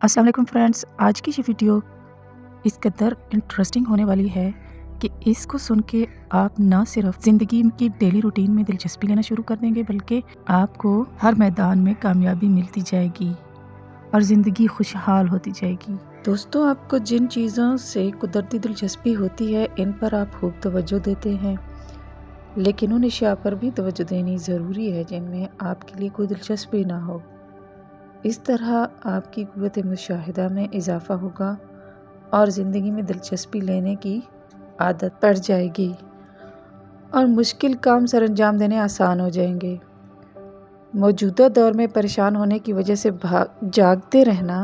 अस्सलाम वालेकुम फ्रेंड्स, आज की ये वीडियो इस कदर इंटरेस्टिंग होने वाली है कि इसको सुन के आप ना सिर्फ ज़िंदगी की डेली रूटीन में दिलचस्पी लेना शुरू कर देंगे, बल्कि आपको हर मैदान में कामयाबी मिलती जाएगी और ज़िंदगी खुशहाल होती जाएगी। दोस्तों, आपको जिन चीज़ों से कुदरती दिलचस्पी होती है, इन पर आप खूब तवज्जो देते हैं, लेकिन उन अशिया पर भी तवज्जो देनी ज़रूरी है जिनमें आपके लिए कोई दिलचस्पी ना हो। इस तरह आपकी क़ुव्वत मुशाहिदा में इजाफ़ा होगा और ज़िंदगी में दिलचस्पी लेने की आदत पड़ जाएगी और मुश्किल काम सरअंजाम देने आसान हो जाएंगे। मौजूदा दौर में परेशान होने की वजह से जागते रहना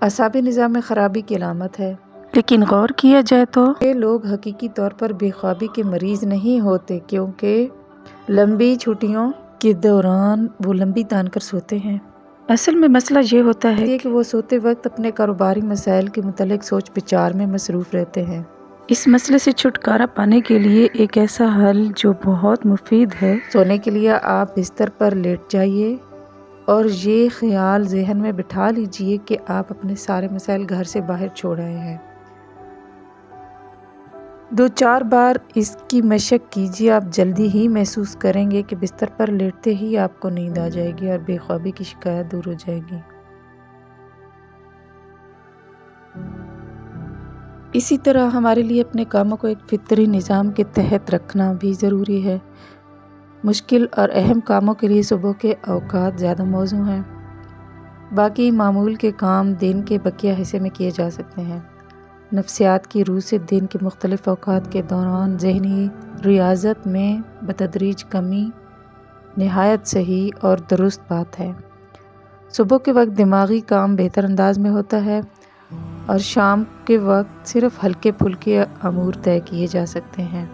असाबी निज़ाम में ख़राबी की अलामत है, लेकिन गौर किया जाए तो ये लोग हकीकी तौर पर बेख्वाबी के मरीज़ नहीं होते, क्योंकि लंबी छुट्टियों के दौरान वो लंबी तान कर सोते हैं। असल में मसला ये होता है कि वो सोते वक्त अपने कारोबारी मसाइल के मुतालिक सोच विचार में मसरूफ़ रहते हैं। इस मसले से छुटकारा पाने के लिए एक ऐसा हल जो बहुत मुफीद है, सोने के लिए आप बिस्तर पर लेट जाइए और ये ख्याल ज़हन में बिठा लीजिए कि आप अपने सारे मसाइल घर से बाहर छोड़ आए हैं। 2-4 बार इसकी मशक कीजिए, आप जल्दी ही महसूस करेंगे कि बिस्तर पर लेटते ही आपको नींद आ जाएगी और बेख्वाबी की शिकायत दूर हो जाएगी। इसी तरह हमारे लिए अपने कामों को एक फितरी निज़ाम के तहत रखना भी ज़रूरी है। मुश्किल और अहम कामों के लिए सुबह के औकात ज़्यादा मौजू हैं, बाकी मामूल के काम दिन के बकिया हिस्से में किए जा सकते हैं। नफ्सियात की रूह से दिन के मुख्तलिफ औकात के दौरान ज़हनी रियाज़त में बतदरीज कमी निहायत सही और दुरुस्त बात है। सुबह के वक्त दिमागी काम बेहतर अंदाज में होता है और शाम के वक्त सिर्फ हल्के फुल्के अमूर तय किए जा सकते हैं।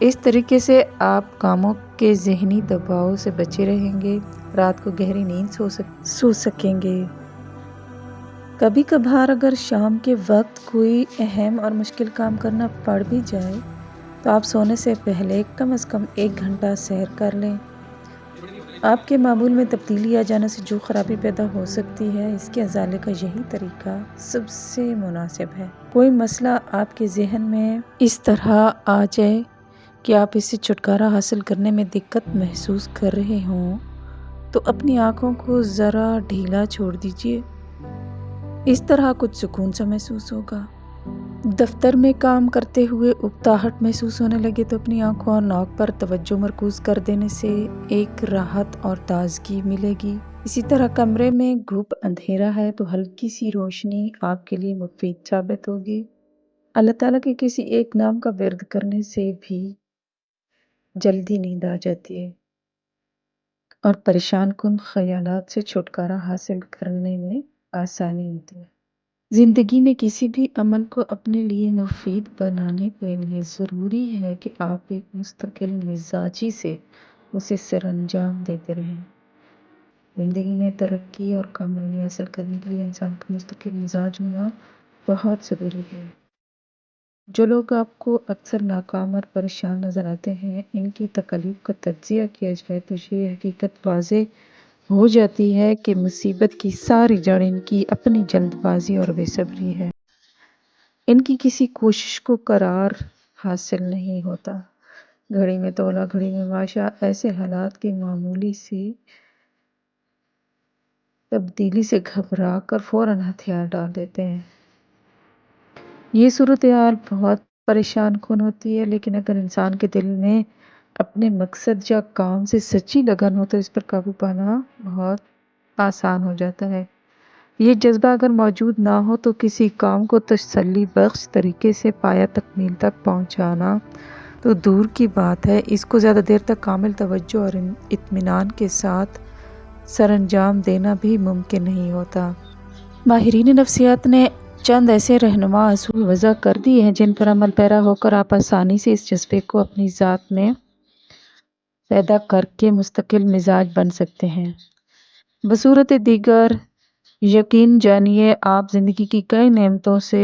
इस तरीके से आप कामों के ज़हनी दबाव से बचे रहेंगे, रात को गहरी नींद सो सकेंगे। कभी कभार अगर शाम के वक्त कोई अहम और मुश्किल काम करना पड़ भी जाए तो आप सोने से पहले कम से कम 1 घंटा सैर कर लें। आपके मामूल में तब्दीली आ जाने से जो ख़राबी पैदा हो सकती है, इसके अज़ाले का यही तरीका सबसे मुनासिब है। कोई मसला आपके जहन में इस तरह आ जाए कि आप इससे छुटकारा हासिल करने में दिक्कत महसूस कर रहे हों, तो अपनी आँखों को ज़रा ढीला छोड़ दीजिए। इस तरह कुछ सुकून सा महसूस होगा। दफ्तर में काम करते हुए उकताहट महसूस होने लगे तो अपनी आंखों और नाक पर तवज्जो मरकूज कर देने से एक राहत और ताजगी मिलेगी। इसी तरह कमरे में घुप अंधेरा है तो हल्की सी रोशनी आपके लिए मुफीद साबित होगी। अल्लाह ताला के किसी एक नाम का विर्द करने से भी जल्दी नींद आ जाती है और परेशान कुन ख्यालात से छुटकारा हासिल करने में आसानी होती है। ज़िंदगी में किसी भी अमल को अपने लिए मुफीद बनाने के लिए ज़रूरी है कि आप एक मुस्तकिल मिजाजी से उसे सरअंजाम देते रहें। ज़िंदगी में तरक्की और कामयाबी हासिल करने के लिए इंसान का मुस्तकिल मिजाज होना बहुत ज़रूरी है। जो लोग आपको अक्सर नाकाम और परेशान नज़र आते हैं, इनकी तकलीफ का तज्ज़िया किया जाए तो ये हकीकत वाज़े हो जाती है कि मुसीबत की सारी जड़ इनकी अपनी जल्दबाजी और बेसब्री है। इनकी किसी कोशिश को करार हासिल नहीं होता। घड़ी में तोला घड़ी में माशा, ऐसे हालात की मामूली सी तब्दीली से घबरा कर फ़ौरन हथियार डाल देते हैं। ये सूरत हाल बहुत परेशान कुन होती है, लेकिन अगर इंसान के दिल में अपने मकसद या काम से सच्ची लगन हो तो इस पर काबू पाना बहुत आसान हो जाता है। ये जज्बा अगर मौजूद ना हो तो किसी काम को तसल्ली बख्श तरीके से पाया तकमील तक पहुंचाना तो दूर की बात है, इसको ज़्यादा देर तक कामिल तवज्जो और इत्मीनान के साथ सरअंजाम देना भी मुमकिन नहीं होता। माहिरीन नफ्सियात ने चंद ऐसे रहनुमा असूल वज़ा कर दिए हैं जिन पर अमल पैरा होकर आप आसानी से इस जज्बे को अपनी ज़ात में पैदा करके मुस्तकिल मिजाज बन सकते हैं। बसूरत दीगर यकीन जानिए आप ज़िंदगी की कई नेमतों से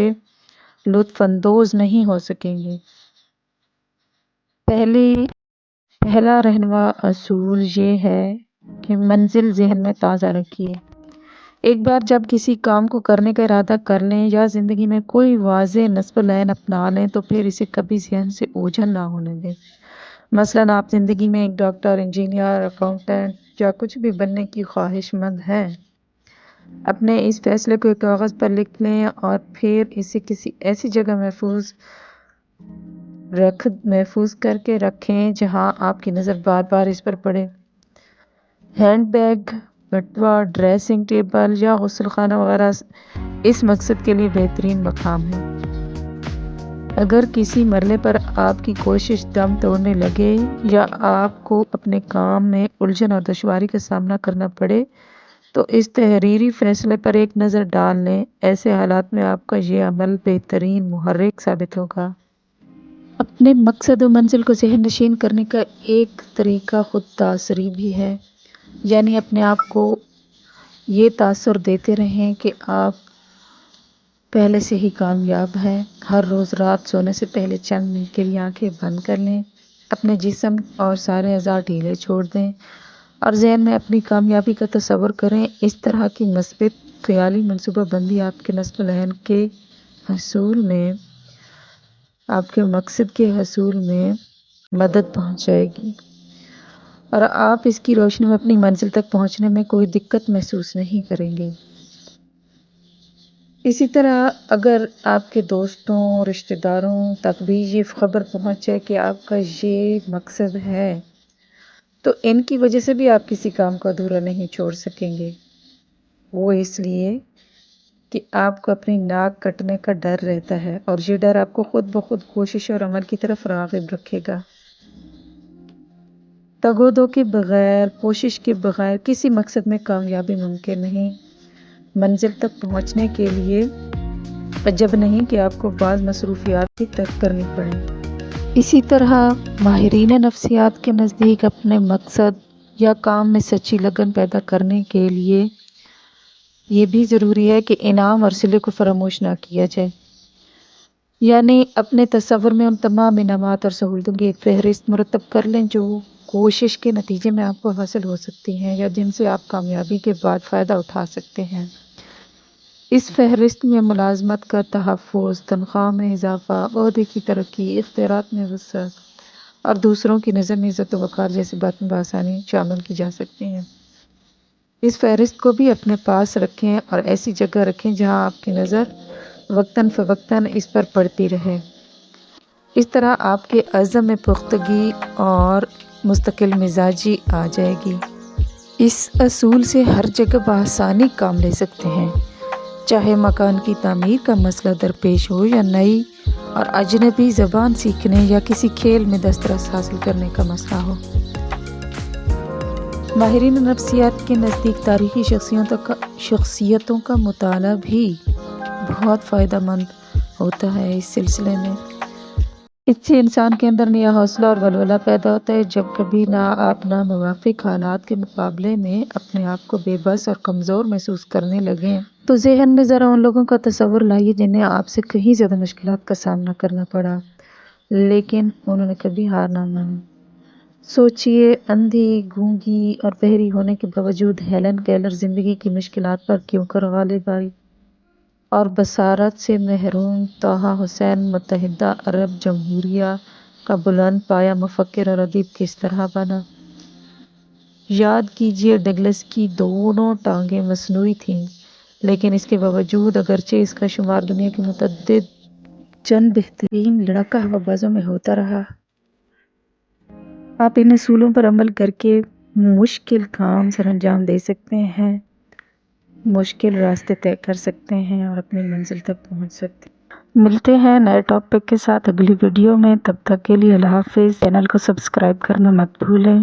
लुत्फ़अंदोज़ नहीं हो सकेंगे। पहला रहनुमा असूल ये है कि मंजिल ज़हन में ताज़ा रखिए। ایک بار جب کسی کام کو کرنے کا ارادہ کر لیں یا زندگی میں کوئی واضح نصب العین اپنا لیں تو پھر اسے کبھی ذہن سے اوجھل نہ ہونے دیں۔ مثلاً آپ زندگی میں ایک ڈاکٹر، انجینئر، اکاؤنٹنٹ یا کچھ بھی بننے کی خواہش مند ہیں۔ اپنے اس فیصلے کو ایک کاغذ پر لکھ لیں اور پھر اسے کسی ایسی جگہ محفوظ کر کے رکھیں جہاں آپ کی نظر بار بار اس پر پڑے۔ ہینڈ بیگ، بٹوا، ڈریسنگ ٹیبل یا غسل خانہ وغیرہ اس مقصد کے لیے بہترین مقام ہے۔ اگر کسی مرحلے پر آپ کی کوشش دم توڑنے لگے یا آپ کو اپنے کام میں الجھن اور دشواری کا سامنا کرنا پڑے تو اس تحریری فیصلے پر ایک نظر ڈال لیں۔ ایسے حالات میں آپ کا یہ عمل بہترین محرک ثابت ہوگا۔ اپنے مقصد و منزل کو ذہن نشین کرنے کا ایک طریقہ خود تاثری بھی ہے، یعنی اپنے آپ کو یہ تاثر دیتے رہیں کہ آپ پہلے سے ہی کامیاب ہیں۔ ہر روز رات سونے سے پہلے چند منٹ کے لیے آنکھیں بند کر لیں، اپنے جسم اور سارے اعضاء ڈھیلے چھوڑ دیں اور ذہن میں اپنی کامیابی کا تصور کریں۔ اس طرح کی مثبت خیالی منصوبہ بندی آپ کے نصب العین کے حصول میں، آپ کے مقصد کے حصول میں مدد پہنچائے گی اور آپ اس کی روشنی میں اپنی منزل تک پہنچنے میں کوئی دقت محسوس نہیں کریں گے۔ اسی طرح اگر آپ کے دوستوں، رشتہ داروں تک بھی یہ خبر پہنچ جائے کہ آپ کا یہ مقصد ہے تو ان کی وجہ سے بھی آپ کسی کام کو ادھورا نہیں چھوڑ سکیں گے۔ وہ اس لیے کہ آپ کو اپنی ناک کٹنے کا ڈر رہتا ہے اور یہ ڈر آپ کو خود بخود کوشش اور عمل کی طرف راغب رکھے گا۔ تگ و دو کے بغیر، کوشش کے بغیر کسی مقصد میں کامیابی ممکن نہیں۔ منزل تک پہنچنے کے لیے عجب نہیں کہ آپ کو بعض مصروفیات بھی ترک کرنی پڑیں۔ اسی طرح ماہرین نفسیات کے نزدیک اپنے مقصد یا کام میں سچی لگن پیدا کرنے کے لیے یہ بھی ضروری ہے کہ انعام اور صلے کو فراموش نہ کیا جائے، یعنی اپنے تصور میں ان تمام انعامات اور سہولتوں کی ایک فہرست مرتب کر لیں جو کوشش کے نتیجے میں آپ کو حاصل ہو سکتی ہیں یا جن سے آپ کامیابی کے بعد فائدہ اٹھا سکتے ہیں۔ اس فہرست میں ملازمت کا تحفظ، تنخواہ میں اضافہ، عہدے کی ترقی، اختیارات میں وسعت اور دوسروں کی نظر میں عزت و وقار جیسی باتیں بآسانی شامل کی جا سکتی ہیں۔ اس فہرست کو بھی اپنے پاس رکھیں اور ایسی جگہ رکھیں جہاں آپ کی نظر وقتاً فوقتاً اس پر پڑتی رہے۔ اس طرح آپ کے عزم میں پختگی اور مستقل مزاجی آ جائے گی۔ اس اصول سے ہر جگہ بآسانی کام لے سکتے ہیں، چاہے مکان کی تعمیر کا مسئلہ درپیش ہو یا نئی اور اجنبی زبان سیکھنے یا کسی کھیل میں دسترس حاصل کرنے کا مسئلہ ہو۔ ماہرین نفسیات کے نزدیک تاریخی شخصیتوں کا مطالعہ بھی بہت فائدہ مند ہوتا ہے اس سلسلے میں۔ اس سے انسان کے اندر نیا حوصلہ اور ولولہ پیدا ہوتا ہے۔ جب کبھی آپ ناموافق حالات کے مقابلے میں اپنے آپ کو بے بس اور کمزور محسوس کرنے لگیں تو ذہن میں ذرا ان لوگوں کا تصور لائیے جنہیں آپ سے کہیں زیادہ مشکلات کا سامنا کرنا پڑا لیکن انہوں نے کبھی ہار نہ مانی۔ سوچیے، اندھی، گونگی اور بہری ہونے کے باوجود ہیلن کیلر زندگی کی مشکلات پر کیوں کر غالب آئی اور بصارت سے محروم طٰہٰ حسین متحدہ عرب جمہوریہ کا بلند پایہ مفکر اور ادیب کس طرح بنا۔ یاد کیجیے، ڈگلس کی دونوں ٹانگیں مصنوعی تھیں لیکن اس کے باوجود اگرچہ اس کا شمار دنیا کے متعدد چند بہترین لڑاکا ہوابازوں میں ہوتا رہا، آپ ان اصولوں پر عمل کر کے مشکل کام سر انجام دے سکتے ہیں، مشکل راستے طے کر سکتے ہیں اور اپنی منزل تک پہنچ سکتے ہیں۔ ملتے ہیں نئے ٹاپک کے ساتھ اگلی ویڈیو میں، تب تک کے لیے اللہ حافظ۔ چینل کو سبسکرائب کرنا مت بھولیں۔